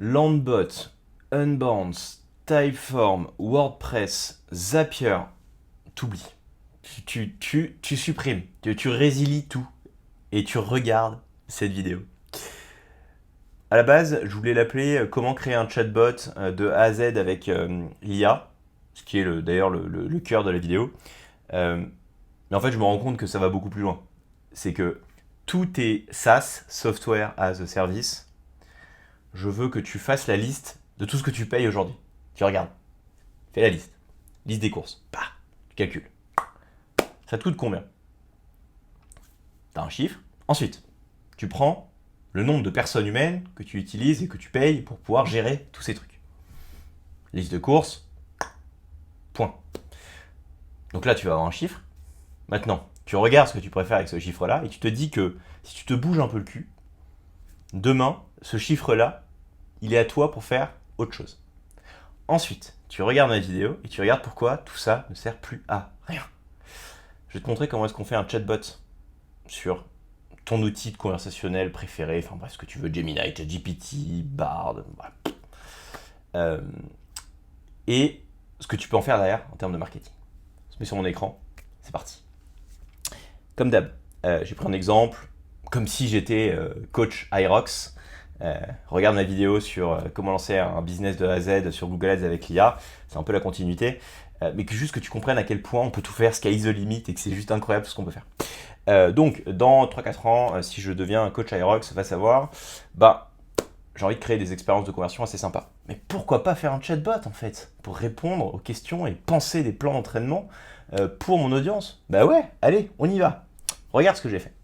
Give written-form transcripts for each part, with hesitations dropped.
Landbot, Unbounce, Typeform, WordPress, Zapier, t'oublies. Tu supprimes, tu résilies tout et tu regardes cette vidéo. À la base, je voulais l'appeler comment créer un chatbot de A à Z avec l'IA, ce qui est d'ailleurs le cœur de la vidéo. Mais en fait, je me rends compte que ça va beaucoup plus loin. C'est que tout est SaaS, Software as a Service. Je veux que tu fasses la liste de tout ce que tu payes aujourd'hui. Tu regardes, fais la liste. Liste des courses. Bah, tu calcules. Ça te coûte combien? Tu as un chiffre. Ensuite, tu prends le nombre de personnes humaines que tu utilises et que tu payes pour pouvoir gérer tous ces trucs. Liste de courses. Point. Donc là, tu vas avoir un chiffre. Maintenant, tu regardes ce que tu préfères avec ce chiffre-là et tu te dis que si tu te bouges un peu le cul, demain, ce chiffre-là, il est à toi pour faire autre chose. Ensuite, tu regardes ma vidéo et tu regardes pourquoi tout ça ne sert plus à rien. Je vais te montrer comment est-ce qu'on fait un chatbot sur ton outil de conversationnel préféré, enfin bref, ce que tu veux, Gemini, ChatGPT, Bard, voilà. Et ce que tu peux en faire derrière en termes de marketing. Je mets sur mon écran, c'est parti. Comme d'hab, j'ai pris un exemple, comme si j'étais coach Aerox. Regarde ma vidéo sur comment lancer un business de A à Z sur Google Ads avec l'IA, c'est un peu la continuité, mais juste que tu comprennes à quel point on peut tout faire, sky is the limit, et que c'est juste incroyable ce qu'on peut faire. Donc, dans 3-4 ans, si je deviens un coach Aerox, va savoir, j'ai envie de créer des expériences de conversion assez sympas. Mais pourquoi pas faire un chatbot en fait, pour répondre aux questions et penser des plans d'entraînement pour mon audience? Bah ouais, allez, on y va. Regarde ce que j'ai fait.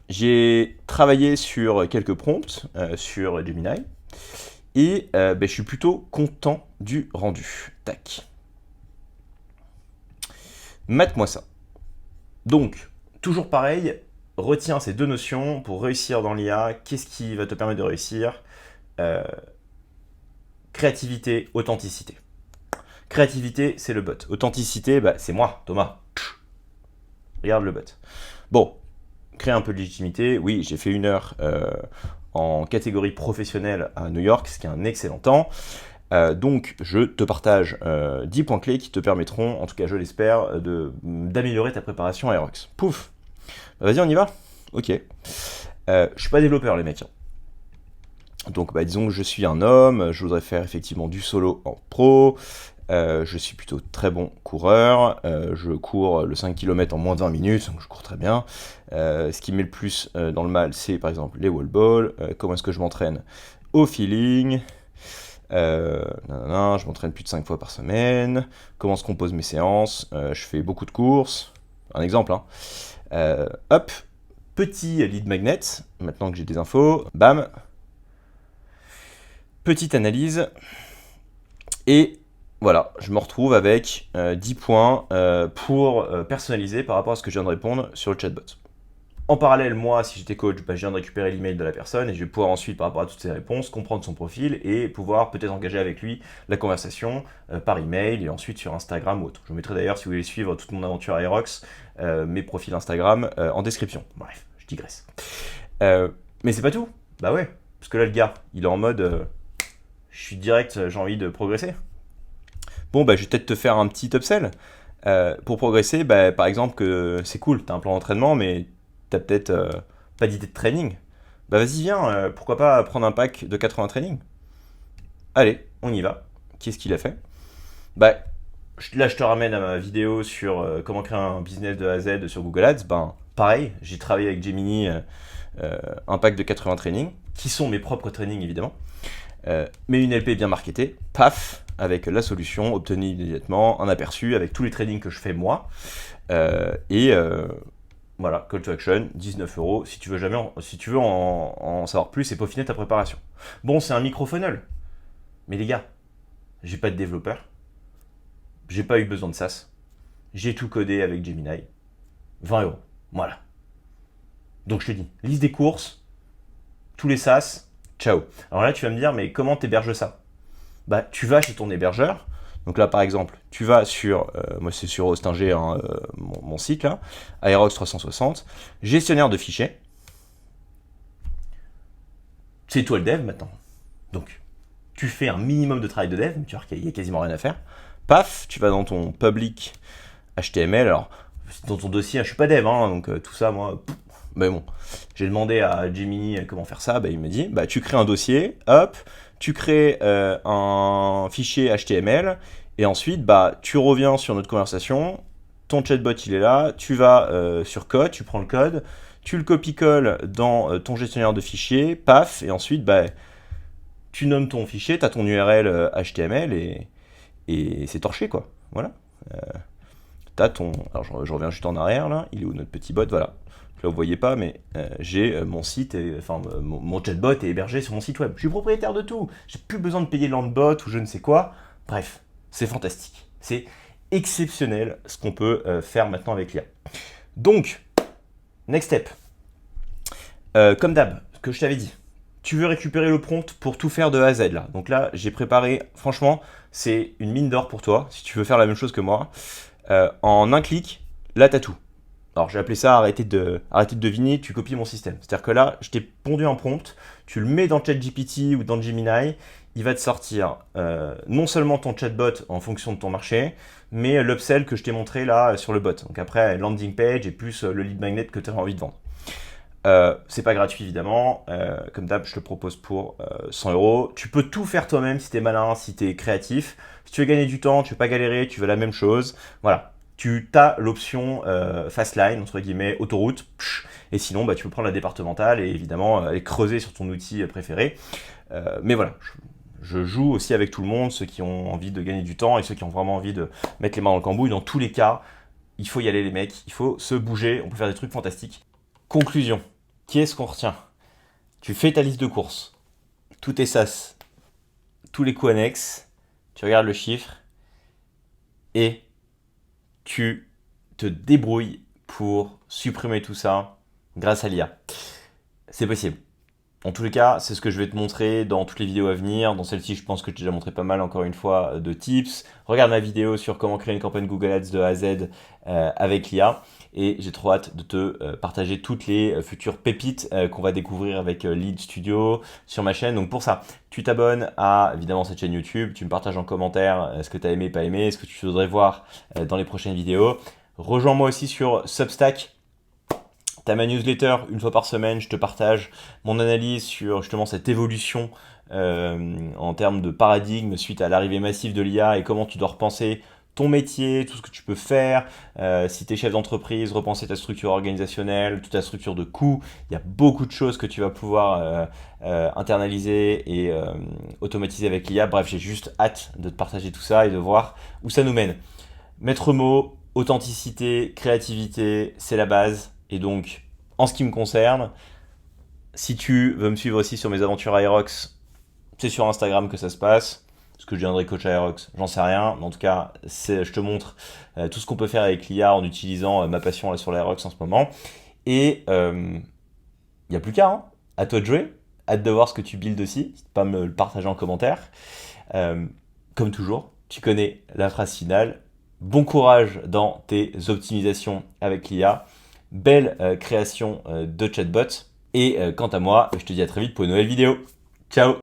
J'ai travaillé sur quelques prompts sur Gemini et je suis plutôt content du rendu. Tac. Mate-moi ça. Donc, toujours pareil, retiens ces deux notions pour réussir dans l'IA. Qu'est-ce qui va te permettre de réussir? Créativité, authenticité. Créativité, c'est le bot. Authenticité, c'est moi, Thomas. Regarde le bot. Bon, créer un peu de légitimité. Oui, j'ai fait 1 heure en catégorie professionnelle à New York, ce qui est un excellent temps. Donc, je te partage 10 points clés qui te permettront, en tout cas je l'espère, d'améliorer ta préparation à Aerox. Pouf. Vas-y, on y va? Ok. Je suis pas développeur, les mecs. Donc, disons que je suis un homme, je voudrais faire effectivement du solo en pro. Je suis plutôt très bon coureur, je cours le 5 km en moins de 20 minutes, donc je cours très bien. Ce qui me met le plus dans le mal, c'est par exemple les wall balls. Comment est-ce que je m'entraîne? Au feeling. Je m'entraîne plus de 5 fois par semaine. Comment se composent mes séances? Je fais beaucoup de courses. Un exemple, hein. Hop, petit lead magnet, maintenant que j'ai des infos, bam. Petite analyse. Et voilà, je me retrouve avec 10 points pour personnaliser par rapport à ce que je viens de répondre sur le chatbot. En parallèle, moi, si j'étais coach, je viens de récupérer l'email de la personne et je vais pouvoir ensuite, par rapport à toutes ces réponses, comprendre son profil et pouvoir peut-être engager avec lui la conversation par email et ensuite sur Instagram ou autre. Je vous mettrai d'ailleurs, si vous voulez suivre toute mon aventure Aerox, mes profils Instagram en description. Bref, je digresse. Mais c'est pas tout. Bah ouais, parce que là, le gars, il est en mode je suis direct, j'ai envie de progresser. Bon, je vais peut-être te faire un petit upsell. Pour progresser, par exemple, que c'est cool, tu as un plan d'entraînement, mais tu as peut-être pas d'idée de training. Vas-y, viens, pourquoi pas prendre un pack de 80 trainings? Allez, on y va. Qu'est-ce qu'il a fait? Là, je te ramène à ma vidéo sur comment créer un business de A à Z sur Google Ads. Pareil, j'ai travaillé avec Gemini un pack de 80 trainings, qui sont mes propres trainings évidemment. Mais une LP bien marketée, paf, avec la solution obtenue immédiatement, un aperçu avec tous les trainings que je fais moi. Voilà, call to action, 19 €. Si tu veux en savoir plus et peaufiner ta préparation. Bon, c'est un micro-funnel. Mais les gars, j'ai pas de développeur. J'ai pas eu besoin de SaaS. J'ai tout codé avec Gemini. 20 €. Voilà. Donc je te dis, liste des courses, tous les SaaS, ciao. Alors là, tu vas me dire, mais comment t'héberges ça? Tu vas chez ton hébergeur. Donc là, par exemple, tu vas sur, moi c'est sur Hostinger, mon site là, Aerox 360, gestionnaire de fichiers. C'est toi le dev maintenant. Donc, tu fais un minimum de travail de dev, mais tu vois qu'il y a quasiment rien à faire. Paf, tu vas dans ton public HTML. Alors, dans ton dossier, je suis pas dev, hein, donc tout ça, moi, mais bon, j'ai demandé à Gemini comment faire ça, il me dit, tu crées un dossier, hop, tu crées un fichier HTML, et ensuite, tu reviens sur notre conversation, ton chatbot, il est là, tu vas sur code, tu prends le code, tu le copie-colles dans ton gestionnaire de fichiers, paf, et ensuite, tu nommes ton fichier, tu as ton URL HTML, et c'est torché, quoi. Voilà. T'as ton... Alors, je reviens juste en arrière, là. Il est où, notre petit bot? Voilà. Là, vous voyez pas, mais j'ai mon site, mon chatbot est hébergé sur mon site web. Je suis propriétaire de tout. J'ai plus besoin de payer Landbot ou je ne sais quoi. Bref, c'est fantastique. C'est exceptionnel ce qu'on peut faire maintenant avec l'IA. Donc, next step. Comme d'hab, ce que je t'avais dit. Tu veux récupérer le prompt pour tout faire de A à Z, là. Donc là, j'ai préparé... Franchement, c'est une mine d'or pour toi, si tu veux faire la même chose que moi. En un clic, là, tu as tout. Alors, j'ai appelé ça arrêter de deviner, tu copies mon système. C'est-à-dire que là, je t'ai pondu un prompt, tu le mets dans ChatGPT ou dans Gemini, il va te sortir non seulement ton chatbot en fonction de ton marché, mais l'upsell que je t'ai montré là sur le bot. Donc après, landing page et plus le lead magnet que tu as envie de vendre. C'est pas gratuit évidemment, comme d'hab je te propose pour 100 €. Tu peux tout faire toi-même si t'es malin, si t'es créatif. Si tu veux gagner du temps, tu veux pas galérer, tu veux la même chose. Voilà, tu as l'option fast line, entre guillemets, autoroute. Et sinon, tu peux prendre la départementale et évidemment aller creuser sur ton outil préféré. Mais voilà, je joue aussi avec tout le monde, ceux qui ont envie de gagner du temps et ceux qui ont vraiment envie de mettre les mains dans le cambouis. Dans tous les cas, il faut y aller les mecs, il faut se bouger, on peut faire des trucs fantastiques. Conclusion. Qu'est-ce qu'on retient? Tu fais ta liste de courses, tout est SaaS, tous les coûts annexes, tu regardes le chiffre et tu te débrouilles pour supprimer tout ça grâce à l'IA. C'est possible. En tous les cas, c'est ce que je vais te montrer dans toutes les vidéos à venir. Dans celle-ci, je pense que je t'ai déjà montré pas mal, encore une fois, de tips. Regarde ma vidéo sur comment créer une campagne Google Ads de A à Z avec l'IA. Et j'ai trop hâte de te partager toutes les futures pépites qu'on va découvrir avec Lead Studio sur ma chaîne. Donc pour ça, tu t'abonnes à évidemment cette chaîne YouTube. Tu me partages en commentaire ce que tu as aimé, pas aimé, ce que tu voudrais voir dans les prochaines vidéos. Rejoins-moi aussi sur Substack. T'as ma newsletter, une fois par semaine, je te partage mon analyse sur justement cette évolution en termes de paradigme suite à l'arrivée massive de l'IA et comment tu dois repenser ton métier, tout ce que tu peux faire. Si tu es chef d'entreprise, repenser ta structure organisationnelle, toute ta structure de coûts. Il y a beaucoup de choses que tu vas pouvoir internaliser et automatiser avec l'IA. Bref, j'ai juste hâte de te partager tout ça et de voir où ça nous mène. Maître mot, authenticité, créativité, c'est la base. Et donc, en ce qui me concerne, si tu veux me suivre aussi sur mes aventures Aerox, c'est sur Instagram que ça se passe. Est-ce que je deviendrai coach Aerox? J'en sais rien. Mais en tout cas, je te montre tout ce qu'on peut faire avec l'IA en utilisant ma passion là, sur l'Aerox en ce moment. Et il n'y a plus qu'à. Hein. À toi de jouer. Hâte de voir ce que tu builds aussi. N'hésite pas à me le partager en commentaire. Comme toujours, tu connais la phrase finale. Bon courage dans tes optimisations avec l'IA. Belle création de chatbot. Et quant à moi, je te dis à très vite pour une nouvelle vidéo. Ciao!